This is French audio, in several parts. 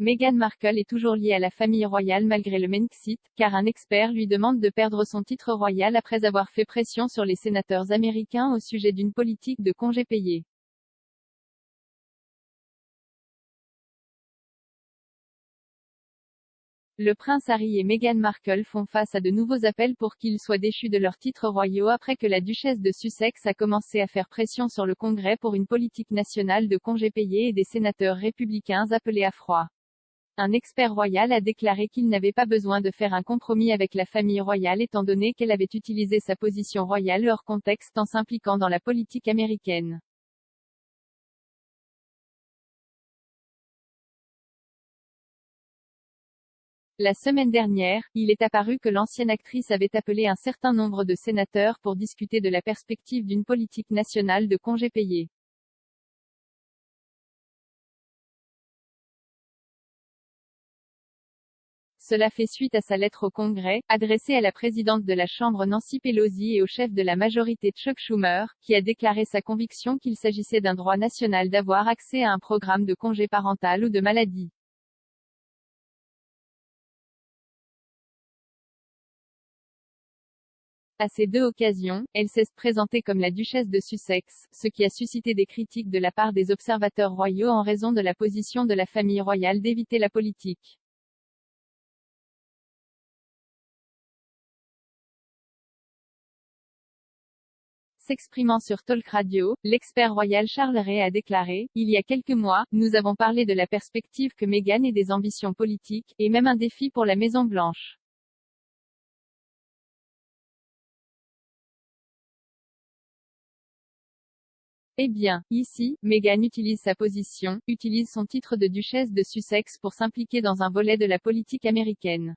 Meghan Markle est toujours liée à la famille royale malgré le Brexit, car un expert lui demande de perdre son titre royal après avoir fait pression sur les sénateurs américains au sujet d'une politique de congés payés. Le prince Harry et Meghan Markle font face à de nouveaux appels pour qu'ils soient déchus de leurs titres royaux après que la duchesse de Sussex a commencé à faire pression sur le Congrès pour une politique nationale de congés payés et des sénateurs républicains appelés à froid. Un expert royal a déclaré qu'il n'avait pas besoin de faire un compromis avec la famille royale étant donné qu'elle avait utilisé sa position royale hors contexte en s'impliquant dans la politique américaine. La semaine dernière, il est apparu que l'ancienne actrice avait appelé un certain nombre de sénateurs pour discuter de la perspective d'une politique nationale de congés payés. Cela fait suite à sa lettre au Congrès, adressée à la présidente de la Chambre Nancy Pelosi et au chef de la majorité Chuck Schumer, qui a déclaré sa conviction qu'il s'agissait d'un droit national d'avoir accès à un programme de congé parental ou de maladie. À ces deux occasions, elle s'est présentée comme la duchesse de Sussex, ce qui a suscité des critiques de la part des observateurs royaux en raison de la position de la famille royale d'éviter la politique. S'exprimant sur Talk Radio, l'expert royal Charles Ray a déclaré, « Il y a quelques mois, nous avons parlé de la perspective que Meghan ait des ambitions politiques, et même un défi pour la Maison-Blanche. Eh bien, ici, Meghan utilise sa position, utilise son titre de duchesse de Sussex pour s'impliquer dans un volet de la politique américaine.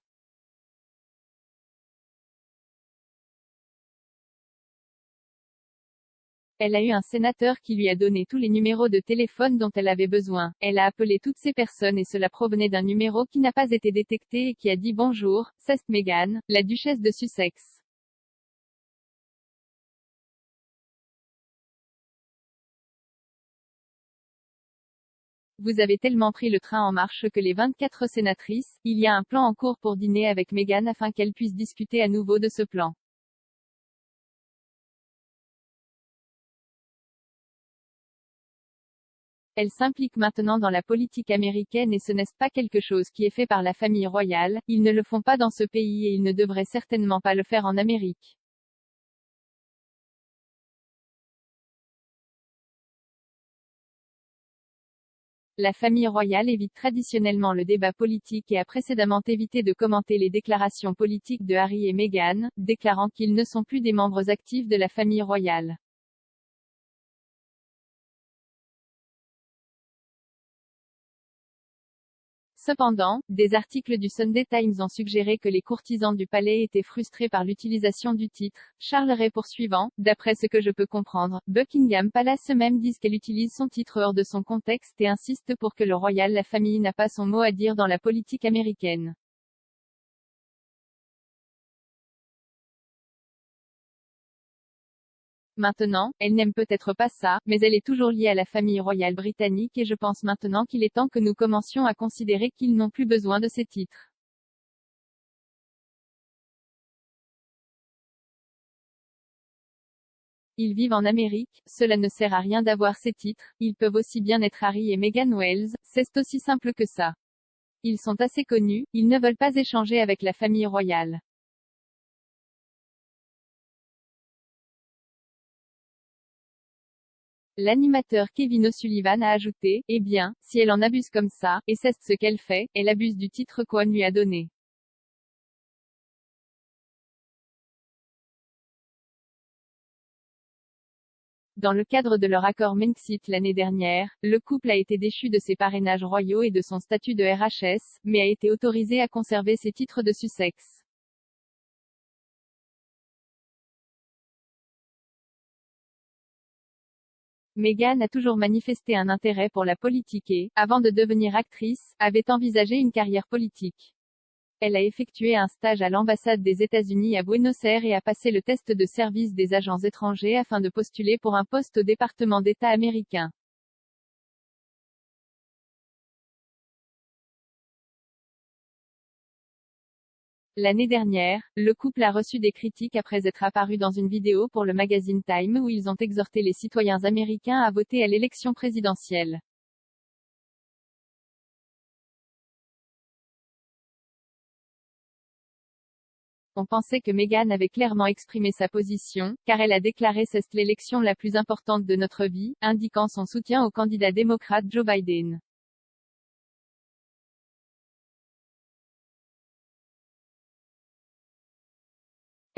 Elle a eu un sénateur qui lui a donné tous les numéros de téléphone dont elle avait besoin. Elle a appelé toutes ces personnes et cela provenait d'un numéro qui n'a pas été détecté et qui a dit bonjour, c'est Meghan, la duchesse de Sussex. Vous avez tellement pris le train en marche que les 24 sénatrices, il y a un plan en cours pour dîner avec Meghan afin qu'elle puisse discuter à nouveau de ce plan. Elle s'implique maintenant dans la politique américaine et ce n'est pas quelque chose qui est fait par la famille royale, ils ne le font pas dans ce pays et ils ne devraient certainement pas le faire en Amérique. La famille royale évite traditionnellement le débat politique et a précédemment évité de commenter les déclarations politiques de Harry et Meghan, déclarant qu'ils ne sont plus des membres actifs de la famille royale. Cependant, des articles du Sunday Times ont suggéré que les courtisans du palais étaient frustrés par l'utilisation du titre. Charles Ray poursuivant, d'après ce que je peux comprendre, Buckingham Palace eux-mêmes disent qu'elle utilise son titre hors de son contexte et insiste pour que le royal la famille n'a pas son mot à dire dans la politique américaine. Maintenant, elle n'aime peut-être pas ça, mais elle est toujours liée à la famille royale britannique et je pense maintenant qu'il est temps que nous commencions à considérer qu'ils n'ont plus besoin de ces titres. Ils vivent en Amérique, cela ne sert à rien d'avoir ces titres, ils peuvent aussi bien être Harry et Meghan Wells, c'est aussi simple que ça. Ils sont assez connus, ils ne veulent pas échanger avec la famille royale. L'animateur Kevin O'Sullivan a ajouté, eh bien, si elle en abuse comme ça, et c'est ce qu'elle fait, elle abuse du titre qu'on lui a donné. Dans le cadre de leur accord Brexit l'année dernière, le couple a été déchu de ses parrainages royaux et de son statut de RHS, mais a été autorisé à conserver ses titres de Sussex. Meghan a toujours manifesté un intérêt pour la politique et, avant de devenir actrice, avait envisagé une carrière politique. Elle a effectué un stage à l'ambassade des États-Unis à Buenos Aires et a passé le test de service des agents étrangers afin de postuler pour un poste au département d'État américain. L'année dernière, le couple a reçu des critiques après être apparu dans une vidéo pour le magazine Time où ils ont exhorté les citoyens américains à voter à l'élection présidentielle. On pensait que Meghan avait clairement exprimé sa position, car elle a déclaré c'est l'élection la plus importante de notre vie, indiquant son soutien au candidat démocrate Joe Biden.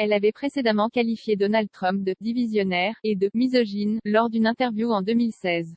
Elle avait précédemment qualifié Donald Trump de « divisionnaire » et de « misogyne » lors d'une interview en 2016.